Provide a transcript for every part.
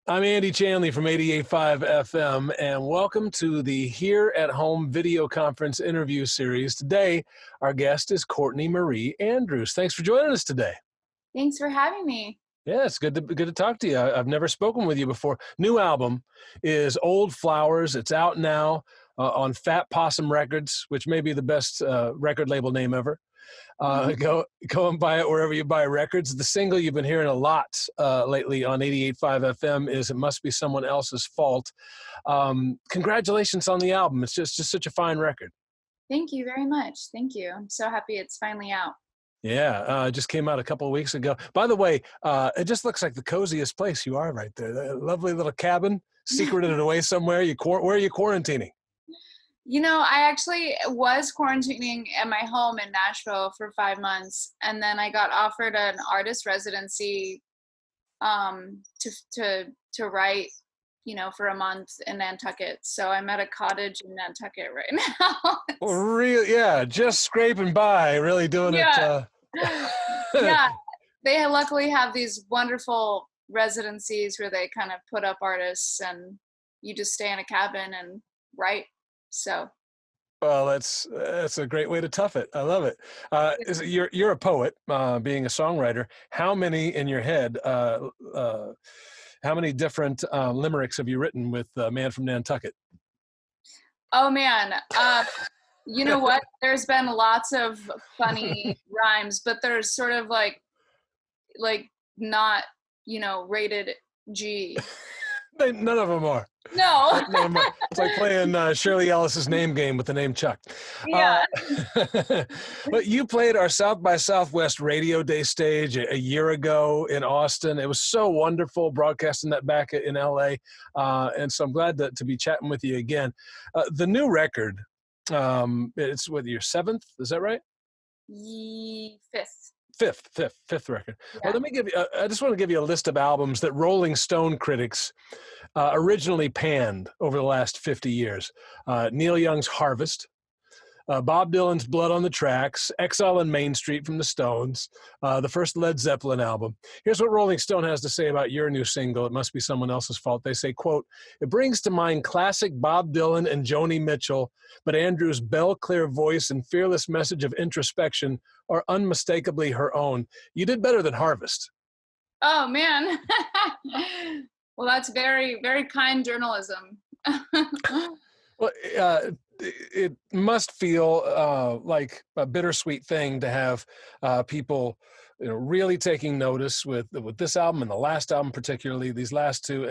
I'm Andy Chanley from 88.5 FM, and welcome to the Here at Home video conference interview series. Today, our guest is Courtney Marie Andrews. Thanks for joining us today. Thanks for having me. Yeah, it's good to talk to you. I've never spoken with you before. New album is Old Flowers. It's out now on Fat Possum Records, which may be the best record label name ever. Go and buy it wherever you buy records. The single you've been hearing a lot lately on 88.5 FM is "It Must Be Someone Else's Fault." Congratulations on the album. It's just such a fine record. Thank you very much. Thank you. I'm so happy it's finally out. Yeah, it just came out a couple of weeks ago. By the way, it just looks like the coziest place you are right there. That lovely little cabin, secreted away somewhere. Where are you quarantining? I actually was quarantining at my home in Nashville for 5 months, and then I got offered an artist residency to write, for a month in Nantucket. So I'm at a cottage in Nantucket right now. Well, really, yeah, just scraping by, really doing Yeah. it. Yeah, they luckily have these wonderful residencies where they kind of put up artists and you just stay in a cabin and write. So Well, that's a great way to tough it. I love it. You're a poet, being a songwriter. How many in your head? How many different limericks have you written with Man from Nantucket? oh man, you know what? There's been lots of funny rhymes, but there's sort of like not rated G. None of them are. No. None of them are. It's like playing Shirley Ellis's name game with the name Chuck. Yeah. But you played our South by Southwest Radio Day stage a year ago in Austin. It was so wonderful broadcasting that back in LA. And so I'm glad to be chatting with you again. The new record, it's with your seventh, is that right? Fifth. Fifth record. Yeah. Well, let me give you. I just want to give you a list of albums that Rolling Stone critics originally panned over the last 50 years. Neil Young's Harvest, Bob Dylan's Blood on the Tracks, Exile on Main Street from the Stones, the first Led Zeppelin album. Here's what Rolling Stone has to say about your new single, "It Must Be Someone Else's Fault." They say, quote, "It brings to mind classic Bob Dylan and Joni Mitchell, but Andrews' bell-clear voice and fearless message of introspection are unmistakably her own. You did better than Harvest." Oh man. Well, that's very, very kind journalism. Well, it must feel like a bittersweet thing to have people, really taking notice with this album and the last album, particularly these last two,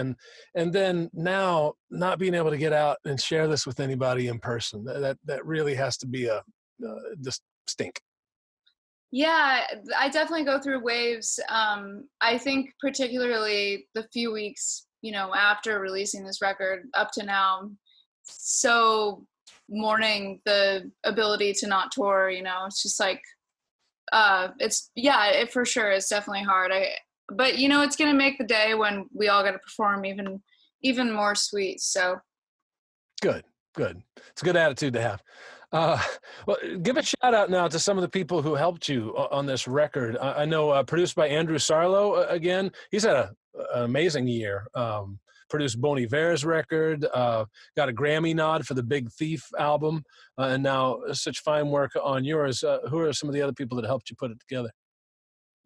and then now not being able to get out and share this with anybody in person. That really has to be just stink. Yeah, I definitely go through waves. I think particularly the few weeks, after releasing this record up to now, so mourning the ability to not tour, it's just like, it for sure is definitely hard. But it's going to make the day when we all got to perform even more sweet. So Good. It's a good attitude to have. Well, give a shout out now to some of the people who helped you on this record. I know produced by Andrew Sarlo again. He's had an amazing year. Produced Bon Iver's record, got a Grammy nod for the Big Thief album, and now such fine work on yours. Who are some of the other people that helped you put it together?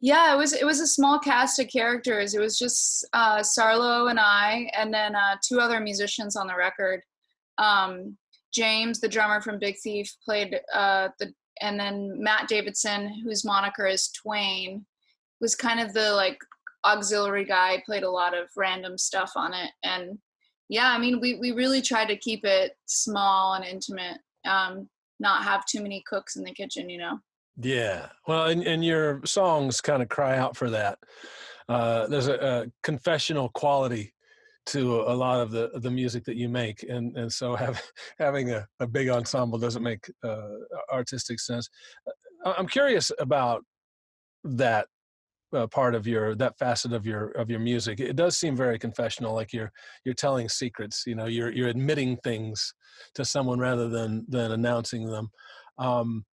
yeah, it was a small cast of characters. It was just Sarlo and I, and then two other musicians on the record. James, the drummer from Big Thief, played and then Matt Davidson, whose moniker is Twain, was kind of the like auxiliary guy, played a lot of random stuff on it. And yeah, I mean, we really tried to keep it small and intimate, not have too many cooks in the kitchen, Yeah, well, and your songs kind of cry out for that. There's a confessional quality to a lot of the music that you make, and so having a big ensemble doesn't make artistic sense. I'm curious about that part of that facet of your music. It does seem very confessional, like you're telling secrets. You're admitting things to someone rather than announcing them.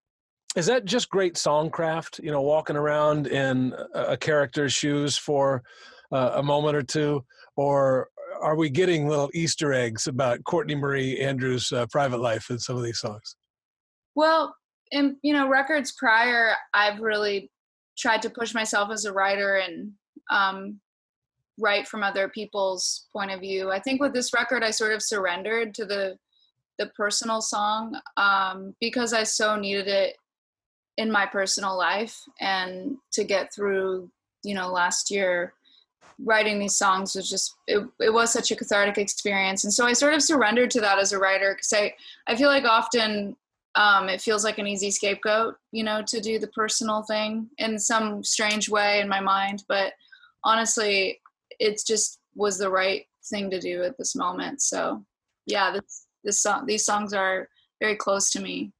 Is that just great songcraft? Walking around in a character's shoes for a moment or two, or are we getting little Easter eggs about Courtney Marie Andrews' private life in some of these songs? Well, in records prior, I've really tried to push myself as a writer and write from other people's point of view. I think with this record, I sort of surrendered to the personal song because I so needed it in my personal life, and to get through, last year writing these songs was just, it was such a cathartic experience. And so I sort of surrendered to that as a writer, because I feel like often it feels like an easy scapegoat, to do the personal thing in some strange way in my mind. But honestly, it just was the right thing to do at this moment. So yeah, these songs are very close to me.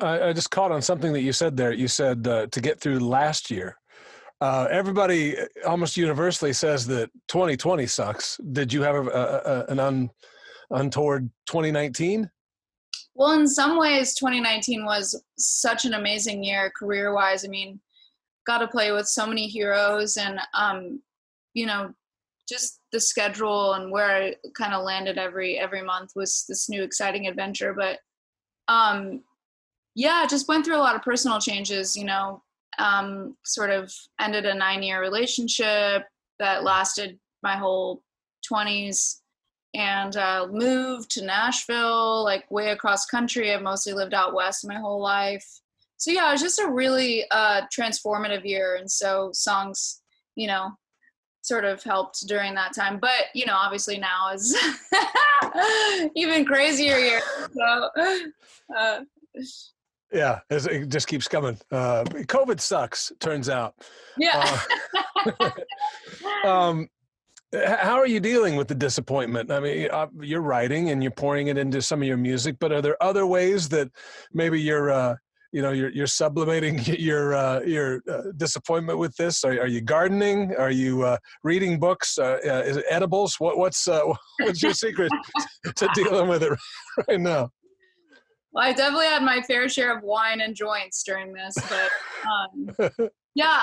I just caught on something that you said there. You said to get through last year. Everybody almost universally says that 2020 sucks. Did you have an untoward 2019? Well, in some ways, 2019 was such an amazing year career-wise. I mean, got to play with so many heroes, and just the schedule and where I kind of landed every month was this new exciting adventure. But yeah, just went through a lot of personal changes. Sort of ended a 9-year relationship that lasted my whole 20s, and moved to Nashville, like way across country. I've mostly lived out west my whole life. So yeah, it was just a really transformative year. And so songs, sort of helped during that time. But, obviously now is even crazier year. So, yeah, it just keeps coming. COVID sucks, turns out. Yeah. How are you dealing with the disappointment? I mean, you're writing and you're pouring it into some of your music, but are there other ways that maybe you're sublimating your disappointment with this? Are you gardening? Are you reading books? Is it edibles? What's your secret to dealing with it right now? Well, I definitely had my fair share of wine and joints during this, but yeah,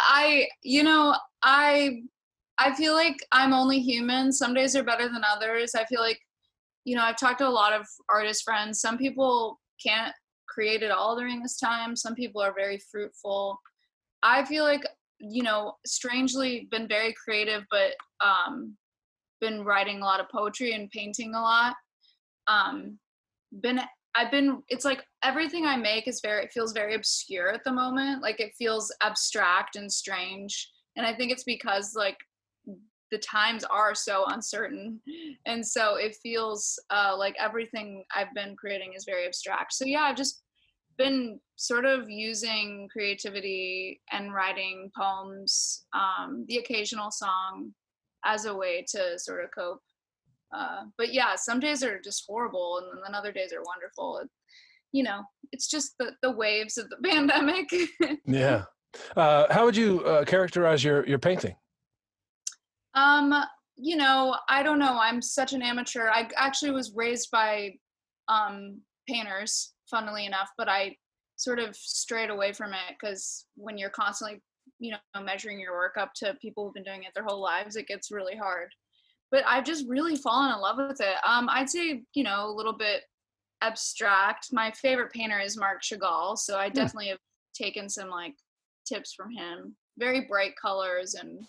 I feel like I'm only human. Some days are better than others. I feel like, I've talked to a lot of artist friends. Some people can't create at all during this time. Some people are very fruitful. I feel like, strangely been very creative, but been writing a lot of poetry and painting a lot. It's like everything I make it feels very obscure at the moment. Like it feels abstract and strange. And I think it's because like the times are so uncertain. And so it feels like everything I've been creating is very abstract. So yeah, I've just been sort of using creativity and writing poems, the occasional song as a way to sort of cope. But yeah, some days are just horrible and then other days are wonderful. It's just the waves of the pandemic. Yeah. How would you characterize your painting? I don't know. I'm such an amateur. I actually was raised by painters, funnily enough, but I sort of strayed away from it because when you're constantly, measuring your work up to people who've been doing it their whole lives, it gets really hard. But I've just really fallen in love with it. I'd say, a little bit abstract. My favorite painter is Marc Chagall, so I definitely have taken some like tips from him. Very bright colors and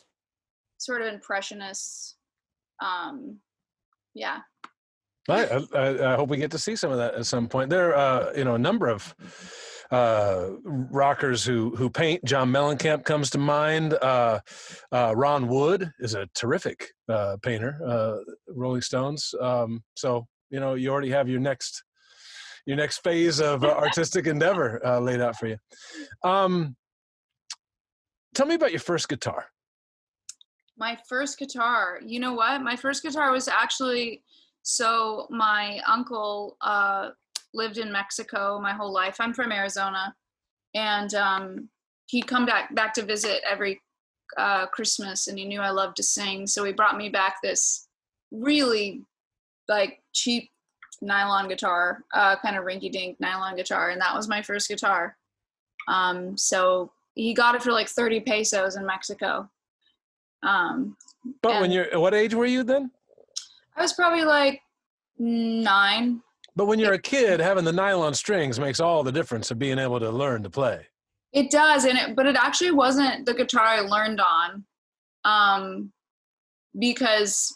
sort of impressionists. Yeah. I hope we get to see some of that at some point. There are, a number of rockers who paint. John Mellencamp comes to mind. Ron Wood is a terrific painter. Rolling Stones. So you already have your next phase of artistic endeavor laid out for you. Tell me about your first guitar. My first guitar. You know what? My first guitar was actually, so my uncle lived in Mexico my whole life. I'm from Arizona. And he'd come back to visit every Christmas, and he knew I loved to sing. So he brought me back this really like cheap nylon guitar, kind of rinky-dink nylon guitar. And that was my first guitar. So he got it for like 30 pesos in Mexico. But And what age were you then? I was probably like 9. But when you're a kid, having the nylon strings makes all the difference of being able to learn to play. It does, but it actually wasn't the guitar I learned on, because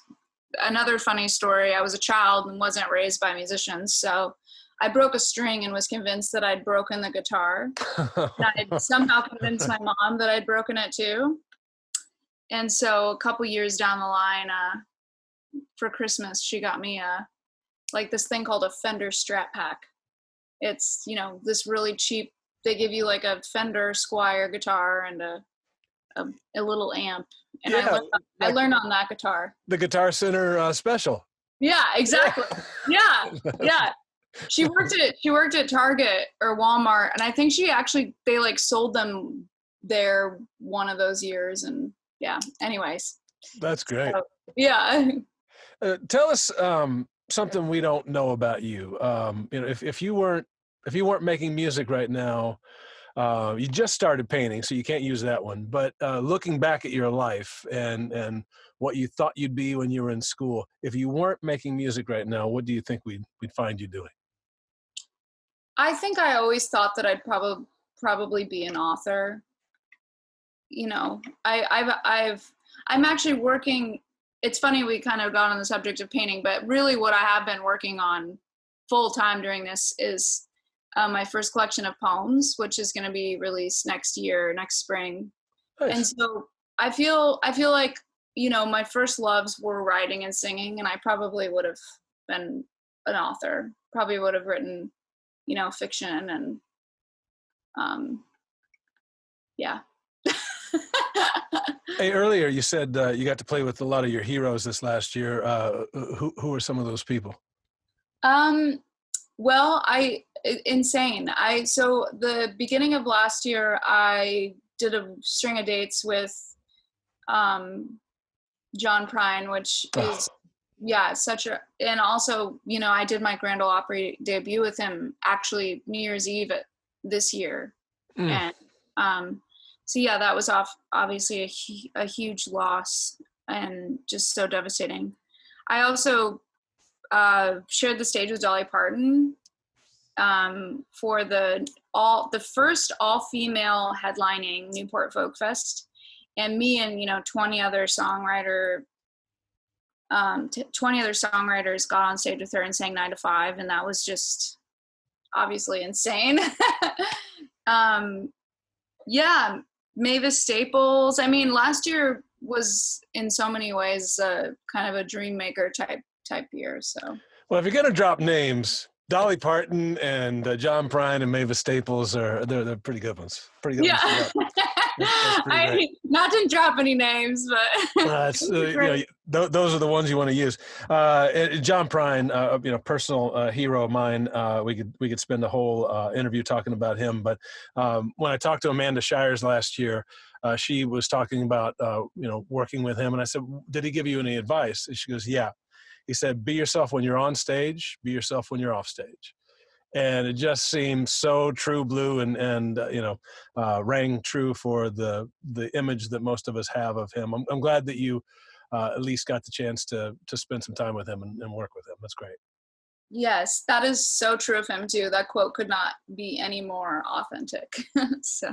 another funny story, I was a child and wasn't raised by musicians, so I broke a string and was convinced that I'd broken the guitar. And I'd somehow convinced my mom that I'd broken it too. And so a couple years down the line, for Christmas, she got me like this thing called a Fender Strat Pack. It's, this really cheap, they give you like a Fender Squire guitar and a little amp. And I learned on that guitar. The Guitar Center special. Yeah, exactly. Yeah. She worked at Target or Walmart, and I think they like sold them there one of those years. And yeah, anyways. That's great. So, yeah. Tell us something we don't know about you. If you weren't making music right now, you just started painting, so you can't use that one. But looking back at your life and what you thought you'd be when you were in school, if you weren't making music right now, what do you think we'd find you doing? I think I always thought that I'd probably be an author. I'm actually working. It's funny we kind of got on the subject of painting, but really what I have been working on full time during this is my first collection of poems, which is going to be released next spring. Nice. And so I feel like, my first loves were writing and singing, and I probably would have been an author, probably would have written, fiction and, yeah. Hey, earlier you said you got to play with a lot of your heroes this last year. Who are some of those people? Well, insane. So the beginning of last year, I did a string of dates with John Prine, which is, and also, I did my Grand Ole Opry debut with him actually New Year's Eve this year. And so yeah, that was obviously a huge loss and just so devastating. I also shared the stage with Dolly Parton for the first all-female headlining Newport Folk Fest, and me and 20 other songwriters got on stage with her and sang 9 to 5, and that was just obviously insane. Yeah, Mavis Staples. I mean, last year was in so many ways kind of a dream maker type year. So, well, if you're gonna drop names, Dolly Parton and John Prine and Mavis Staples they're pretty good ones. Pretty good ones. I not to drop any names, but those are the ones you want to use. John Prine, personal hero of mine. We could spend a whole interview talking about him. But when I talked to Amanda Shires last year, she was talking about working with him, and I said, "Did he give you any advice?" And she goes, "Yeah." He said, "Be yourself when you're on stage. Be yourself when you're off stage." And it just seemed so true blue and rang true for the image that most of us have of him. I'm glad that you at least got the chance to spend some time with him and work with him. That's great. Yes, that is so true of him too. That quote could not be any more authentic. So.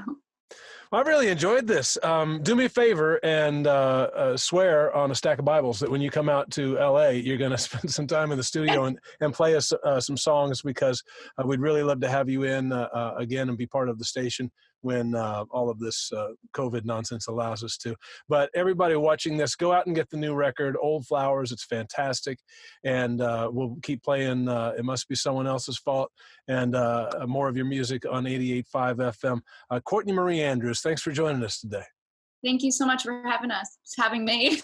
Well, I really enjoyed this. Do me a favor and swear on a stack of Bibles that when you come out to LA, you're going to spend some time in the studio and play us some songs, because we'd really love to have you in again and be part of the station when all of this COVID nonsense allows us to. But everybody watching this, go out and get the new record, Old Flowers. It's fantastic. And we'll keep playing It Must Be Someone Else's Fault and more of your music on 88.5 FM. Courtney Marie Andrews, thanks for joining us today. Thank you so much for having me.